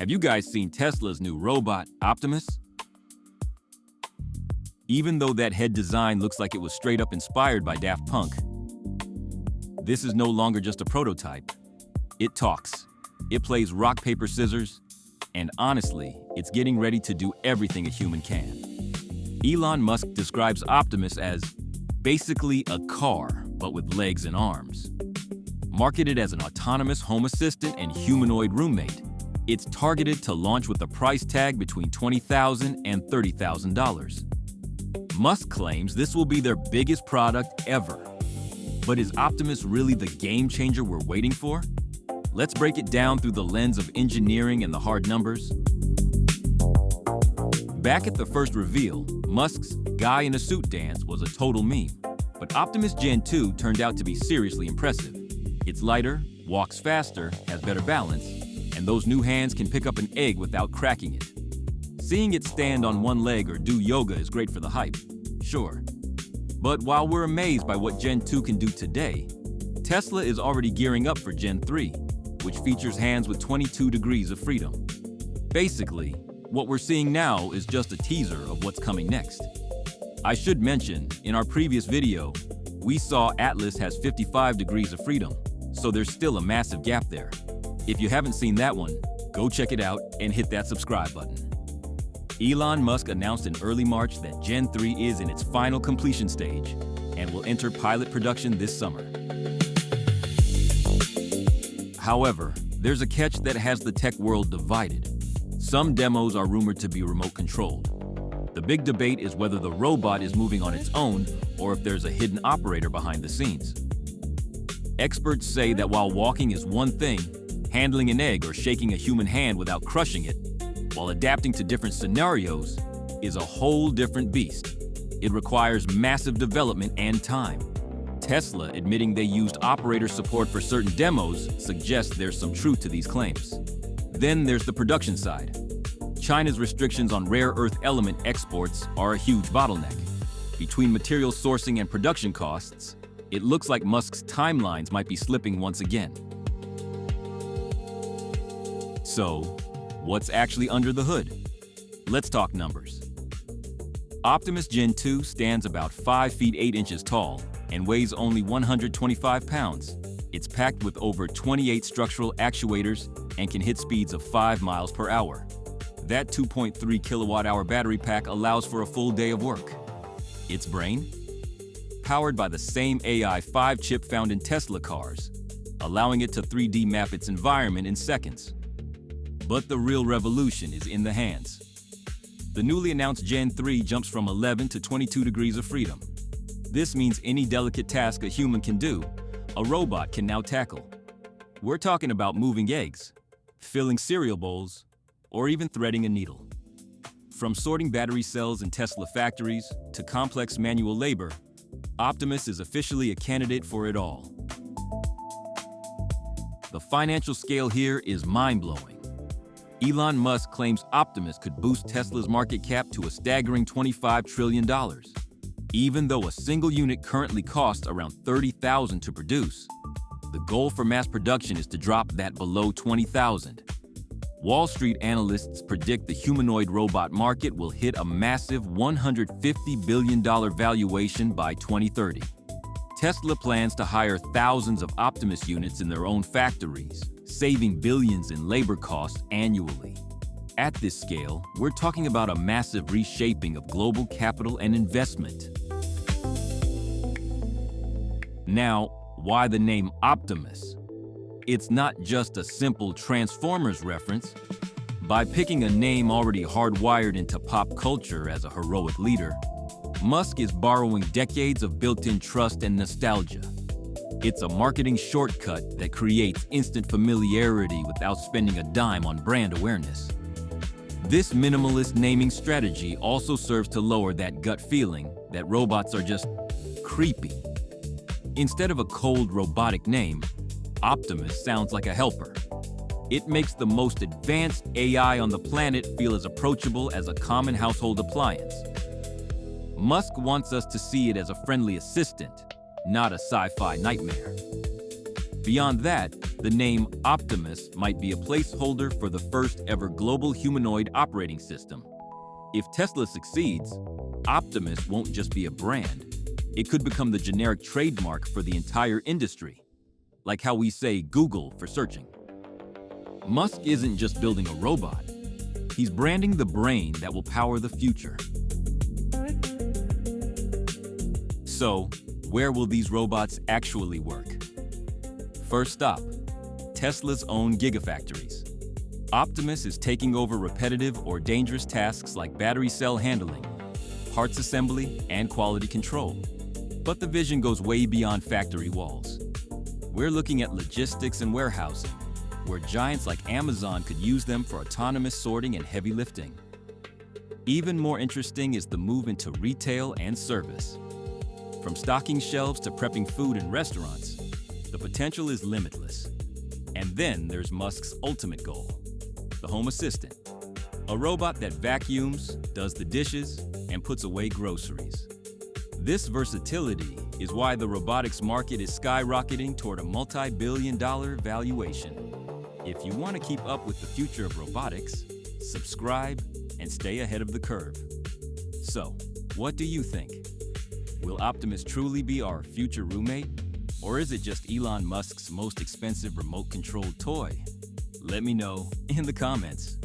Have you guys seen Tesla's new robot, Optimus? Even though that head design looks like it was straight up inspired by Daft Punk, this is no longer just a prototype. It talks. It plays rock, paper, scissors, and honestly, it's getting ready to do everything a human can. Elon Musk describes Optimus as basically a car, but with legs and arms. Marketed as an autonomous home assistant and humanoid roommate, it's targeted to launch with a price tag between $20,000 and $30,000. Musk claims this will be their biggest product ever. But is Optimus really the game changer we're waiting for? Let's break it down through the lens of engineering and the hard numbers. Back at the first reveal, Musk's guy in a suit dance was a total meme. But Optimus Gen 2 turned out to be seriously impressive. It's lighter, walks faster, has better balance, and those new hands can pick up an egg without cracking it. Seeing it stand on one leg or do yoga is great for the hype, sure. But while we're amazed by what Gen 2 can do today, Tesla is already gearing up for Gen 3, which features hands with 22 degrees of freedom. Basically, what we're seeing now is just a teaser of what's coming next. I should mention, in our previous video, we saw Atlas has 55 degrees of freedom, so there's still a massive gap there. If you haven't seen that one, go check it out and hit that subscribe button. Elon Musk announced in early March that Gen 3 is in its final completion stage and will enter pilot production this summer. However, there's a catch that has the tech world divided. Some demos are rumored to be remote controlled. The big debate is whether the robot is moving on its own or if there's a hidden operator behind the scenes. Experts say that while walking is one thing, handling an egg or shaking a human hand without crushing it, while adapting to different scenarios, is a whole different beast. It requires massive development and time. Tesla admitting they used operator support for certain demos suggests there's some truth to these claims. Then there's the production side. China's restrictions on rare earth element exports are a huge bottleneck. Between material sourcing and production costs, it looks like Musk's timelines might be slipping once again. So, what's actually under the hood? Let's talk numbers. Optimus Gen 2 stands about 5 feet 8 inches tall and weighs only 125 pounds. It's packed with over 28 structural actuators and can hit speeds of 5 miles per hour. That 2.3 kilowatt-hour battery pack allows for a full day of work. Its brain? Powered by the same AI 5 chip found in Tesla cars, allowing it to 3D map its environment in seconds. But the real revolution is in the hands. The newly announced Gen 3 jumps from 11 to 22 degrees of freedom. This means any delicate task a human can do, a robot can now tackle. We're talking about moving eggs, filling cereal bowls, or even threading a needle. From sorting battery cells in Tesla factories to complex manual labor, Optimus is officially a candidate for it all. The financial scale here is mind-blowing. Elon Musk claims Optimus could boost Tesla's market cap to a staggering $25 trillion. Even though a single unit currently costs around $30,000 to produce, the goal for mass production is to drop that below $20,000. Wall Street analysts predict the humanoid robot market will hit a massive $150 billion valuation by 2030. Tesla plans to hire thousands of Optimus units in their own factories, saving billions in labor costs annually. At this scale, we're talking about a massive reshaping of global capital and investment. Now, why the name Optimus? It's not just a simple Transformers reference. By picking a name already hardwired into pop culture as a heroic leader, Musk is borrowing decades of built-in trust and nostalgia. It's a marketing shortcut that creates instant familiarity without spending a dime on brand awareness. This minimalist naming strategy also serves to lower that gut feeling that robots are just creepy. Instead of a cold robotic name, Optimus sounds like a helper. It makes the most advanced AI on the planet feel as approachable as a common household appliance. Musk wants us to see it as a friendly assistant, not a sci-fi nightmare. Beyond that, The name Optimus might be a placeholder for the first ever global humanoid operating system. If Tesla succeeds, Optimus won't just be a brand. It could become the generic trademark for the entire industry, like how we say Google for searching. Musk isn't just building a robot. He's branding the brain that will power the future. So, where will these robots actually work? First stop, Tesla's own gigafactories. Optimus is taking over repetitive or dangerous tasks like battery cell handling, parts assembly, and quality control. But the vision goes way beyond factory walls. We're looking at logistics and warehousing, where giants like Amazon could use them for autonomous sorting and heavy lifting. Even more interesting is the move into retail and service. From stocking shelves to prepping food in restaurants, the potential is limitless. And then there's Musk's ultimate goal, the home assistant, a robot that vacuums, does the dishes, and puts away groceries. This versatility is why the robotics market is skyrocketing toward a multi-billion-dollar valuation. If you want to keep up with the future of robotics, subscribe and stay ahead of the curve. So, what do you think? Will Optimus truly be our future roommate? Or is it just Elon Musk's most expensive remote-controlled toy? Let me know in the comments.